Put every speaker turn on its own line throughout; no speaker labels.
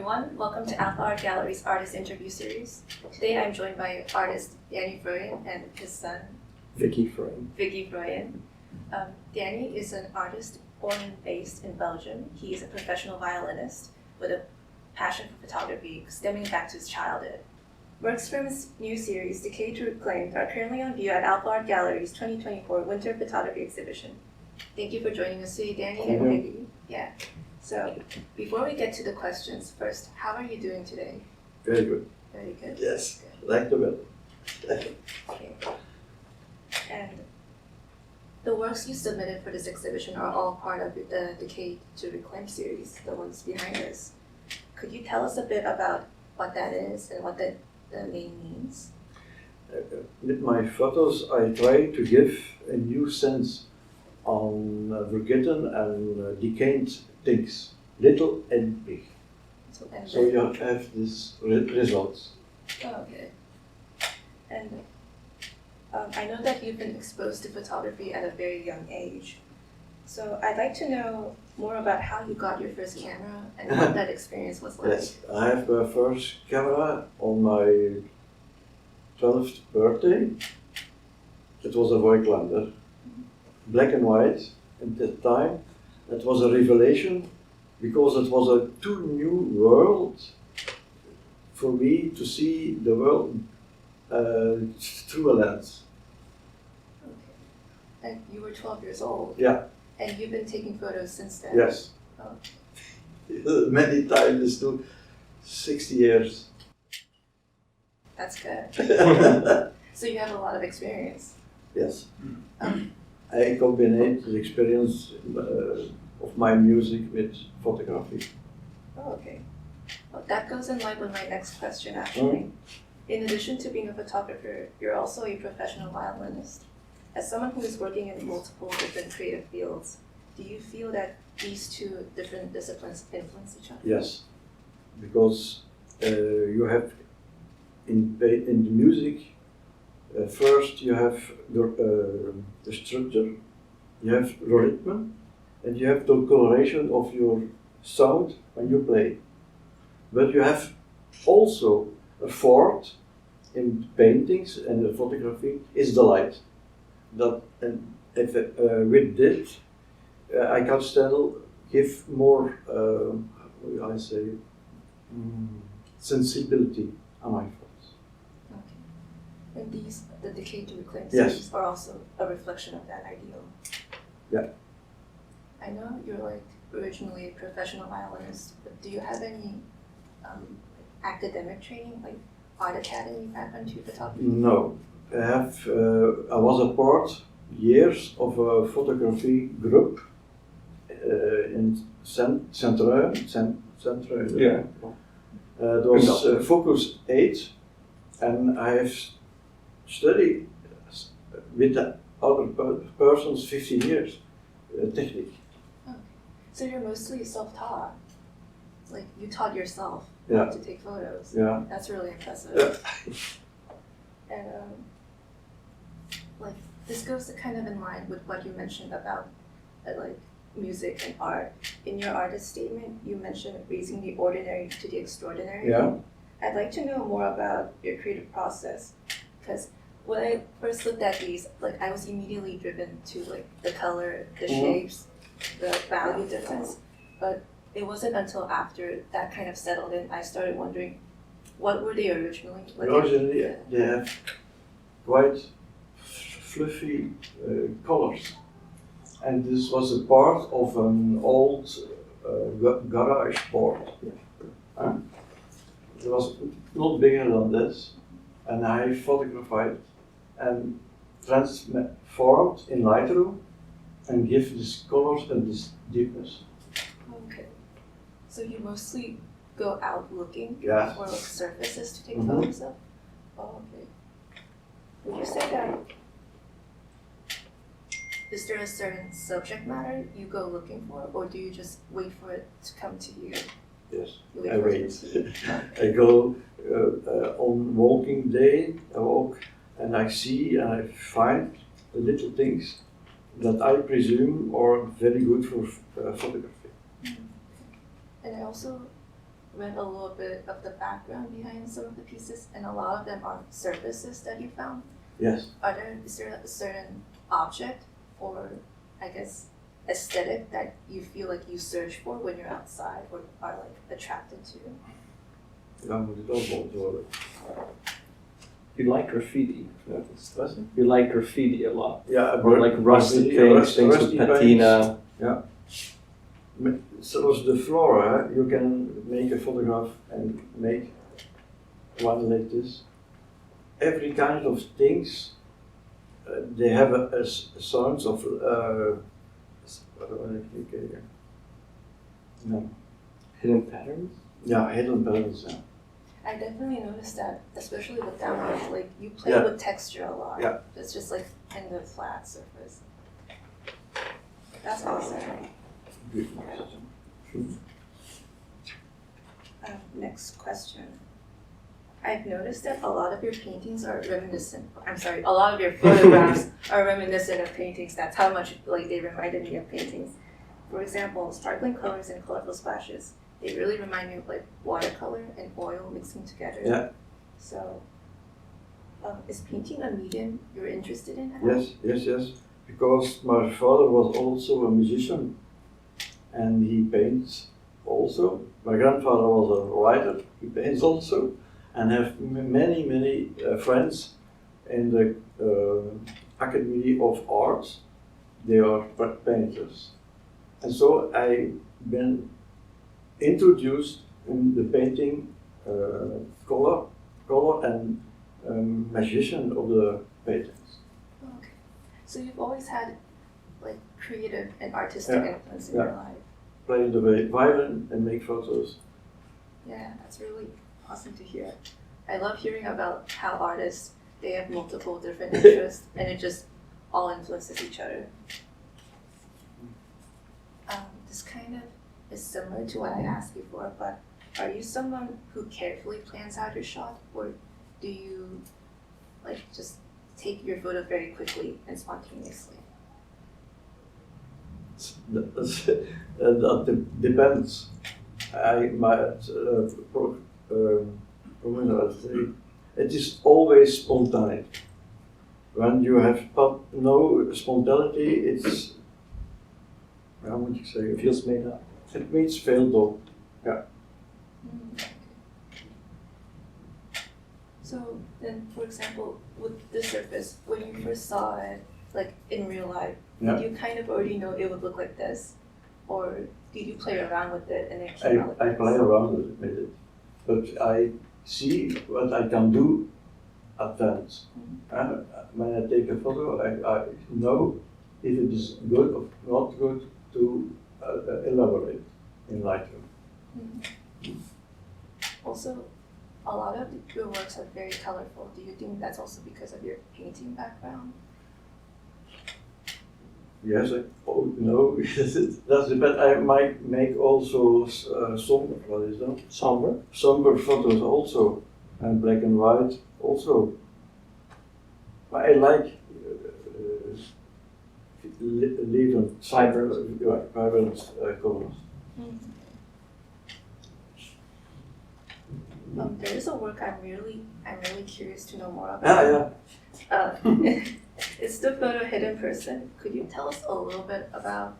everyone. Welcome to Alfa Art Gallery's Artist Interview Series. Today I'm joined by artist Danny Froyen and his son,
Vicky Froyen.
Vicky Froyen. Danny is an artist born and based in Belgium. He is a professional violinist with a passion for photography stemming back to his childhood. Works from his new series, Decay to Reclaim, are currently on view at Alfa Art Gallery's 2024 Winter Photography Exhibition. Thank you for joining us today, Danny and Vicky. Yeah. So, before we get to the questions, first, how are you doing today?
Very good.
Very good.
Yes,
good.
like the weather.
Okay. And the works you submitted for this exhibition are all part of the Decay to Reclaim series, the ones behind us. Could you tell us a bit about what that is and what the name means?
With my photos, I try to give a new sense on forgotten and decayed things, little and big. So you have these results.
Oh, okay. And I know that you've been exposed to photography at a very young age. So I'd like to know more about how you got your first camera and what that experience was like.
Yes, I have my first camera on my 12th birthday. It was a Vöiglander, black and white at that time. It was a revelation because it was a too new world for me to see the world through a lens.
Okay. And you were 12 years old?
Yeah.
And you've been taking photos since then?
Yes.
Oh.
Many times, to 60 years.
That's good. So you have a lot of experience?
Yes. I combine the experience of my music with photography.
Oh, okay. Well, that goes in line with my next question, actually. In addition to being a photographer, you're also a professional violinist. As someone who is working in multiple different creative fields, do you feel that these two different disciplines influence each other?
Yes, because you have in the music, first you have the structure, you have the rhythm, and you have the coloration of your sound when you play. But you have also a fourth in paintings and the photography is the light. That and if with this, I can still give more, how do I say, sensibility on my thoughts.
Okay. And the Decay to Reclaim
Yes.
series are also a reflection of that ideal.
Yeah.
I know you're originally a professional violinist, but do you have any academic training, like art academy background to photography?
No. I was a part years of a photography group in Centre.
Yeah.
It was Focus 8, and I have studied with the other persons 15 years technique.
Okay. So you're mostly self-taught? Like you taught yourself
Yeah.
to take photos?
Yeah.
That's really impressive.
Yeah.
And this goes kind of in line with what you mentioned about music and art. In your artist statement, you mentioned raising the ordinary to the extraordinary.
Yeah.
I'd like to know more about your creative process, because when I first looked at these, I was immediately driven to the color, the shapes, the value difference, but it wasn't until after that kind of settled in, I started wondering, what were they originally?
Originally, they have quite fluffy colors, and this was a part of an old garage board. It was not bigger than this, and I photographed and transformed in Lightroom and give these colors and this deepness.
Okay. So you mostly go out looking for surfaces to take photos of? Oh, okay. Would you say that, is there a certain subject matter you go looking for, or do you just wait for it to come to you?
Yes,
I
wait. I go on walking day, I walk and I see and I find the little things that I presume are very good for photography.
And I also read a little bit of the background behind some of the pieces, and a lot of them are surfaces that you found.
Yes.
Is there a certain object or, I guess, aesthetic that you feel like you search for when you're outside or are like attracted to?
Dan moet het opbouwen worden.
You like graffiti.
Ja, wat is het?
You like graffiti a lot.
Ja,
Or like rusted things, things with patina.
Ja. Zoals the flora, you can make a photograph and make one like this. Every kind of things, they have a sounds of. No.
Hidden patterns?
Yeah, hidden patterns. Yeah.
I definitely noticed that, especially with that one, like you play
Yeah.
with texture a lot.
Yeah.
It's just like in the flat surface. That's awesome.
Good.
Next question. I've noticed that a lot of your paintings are reminiscent. A lot of your photographs are reminiscent of paintings. That's how much like they reminded me of paintings. For example, sparkling colors and colorful splashes. They really remind me of like watercolor and oil mixing together.
Yeah.
So, is painting a medium you're interested in? at all?
Yes. Because my father was also a musician, and he paints also. My grandfather was a writer. He paints also, and have many friends in the Academy of Arts. They are painters, and so I've been introduced in the painting color and magician of the paintings.
Okay. So you've always had like creative and artistic
Yeah.
influence in
Yeah.
your life.
Play the violin and make photos.
Yeah, that's really awesome to hear. I love hearing about how artists, they have multiple different interests and it just all influences each other. This kind of is similar to what I asked before, but are you someone who carefully plans out your shot, or do you like just take your photo very quickly and spontaneously?
That depends. It is always spontaneous. When you have no spontaneity, it's, how moet ik zeggen?
It feels made up.
Het meets veel door. Ja.
So then, for example, with the surface, when you first saw it, like in real life,
Yeah.
did you kind of already know it would look like this, or did you play around with it and it came out like
I
this?
play around with it, but I see what I can do advance. When I take a photo, I know if it is good or not good to elaborate in Lightroom.
Also, a lot of your works are very colorful. Do you think that's also because of your painting background?
Yes, no, that's the bad. I might make also somber, what is that?
Somber?
Somber photos also, and black and white also. But I like vibrant colors.
There is a work I'm really curious to know more about. It's the photo Hidden Person. Could you tell us a little bit about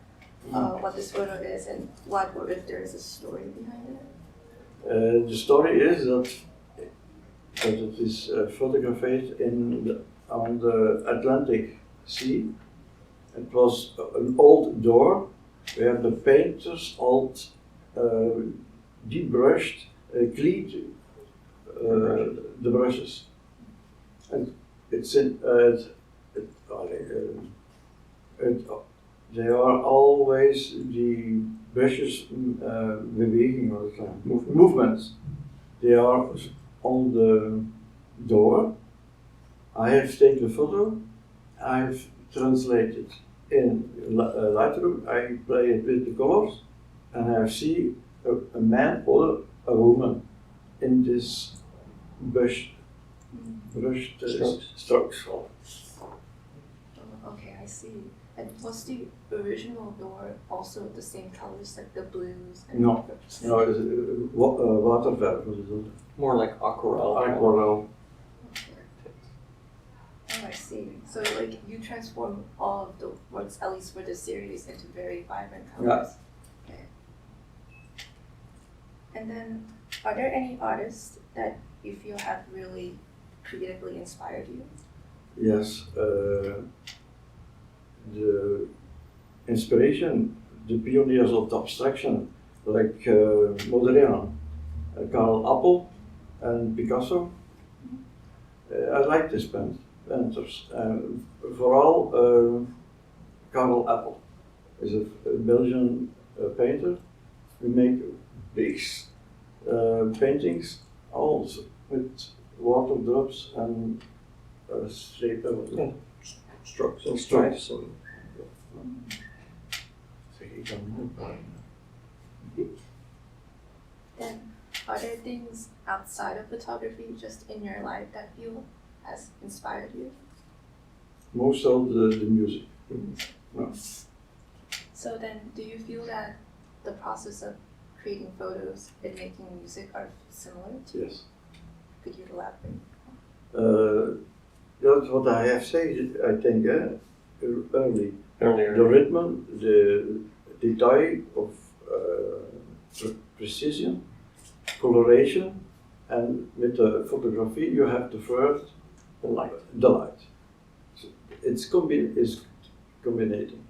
what this photo is and what, or if there is a story behind it?
The story is that it is photographed on the Atlantic Sea. It was an old door where the painters debrushed, cleaned the brushes. And it's in they are always the brushes beweging all the time. Movements. They are on the door. I have taken a photo. I have translated in Lightroom. I play it with the colors, and I see a man or a woman in this brushed strokes.
Okay, I I see. And was the original door also the same colors, like the blues and
No.
purples?
No, het is waterverf, wat is dat?
More like aquarelle.
Aquarel.
Oh, I see. So like you transform all of the works, at least for this series, into very vibrant colors. Okay. And then, are there any artists that you feel have really creatively inspired you?
Yes, the inspiration, the pioneers of the abstraction, like Mondrian, Karl Appel, and Picasso. I like these painters. Vooral Karl Appel is a Belgian painter. We make big paintings, all with water drops and straight
Strokes and
Strokes.
stripes. And
Zeg ik dan niet.
Then, are there things outside of photography, just in your life, that you has inspired you?
Most of the music. No.
So then, do you feel that the process of creating photos and making music are similar to?
Yes.
Could you elaborate?
That's what I have said, I think, early.
earlier.
The rhythm, the detail of precision, coloration, and with the photography you have the first
The light.
The light. So it's combinating.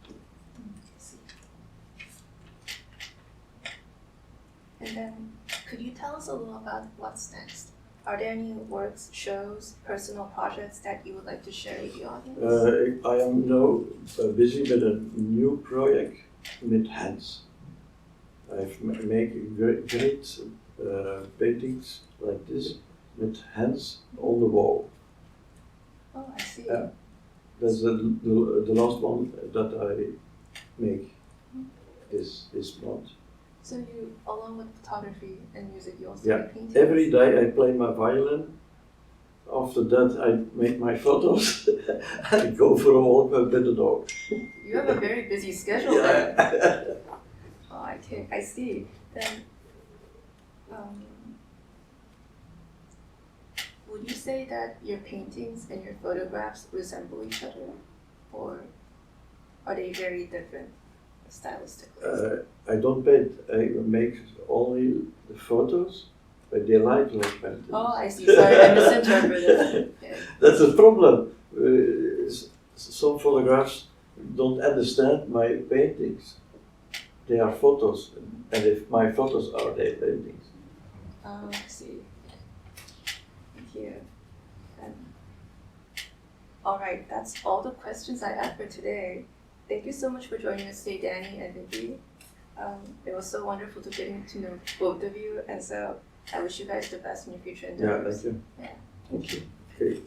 And then, could you tell us a little about what's next? Are there any works, shows, personal projects that you would like to share with the audience?
I am now busy with a new project with hands. I've made great paintings like this with hands on the wall.
Oh, I see.
That's the last one that I make this month.
So you, along with photography and music, you also
Yeah.
make paintings?
Every day I play my violin. After that I make my photos. I go for a walk with the dog.
You have a very busy schedule then. Oh, I see. Then, would you say that your paintings and your photographs resemble each other, or are they very different stylistically?
I don't paint. I make only the photos, but they like paintings.
Oh, I see. Sorry, I misinterpreted. Okay.
That's a problem. Some photographs don't understand my paintings. They are photos, and if my photos are their paintings.
Oh, I see. Thank you. All right, that's all the questions I have for today. Thank you so much for joining us today, Danny and Vicky. It was so wonderful to getting to know both of you, and so I wish you guys the best in your future
Yeah,
endeavors.
thank you.
Yeah.
Thank you.
Okay.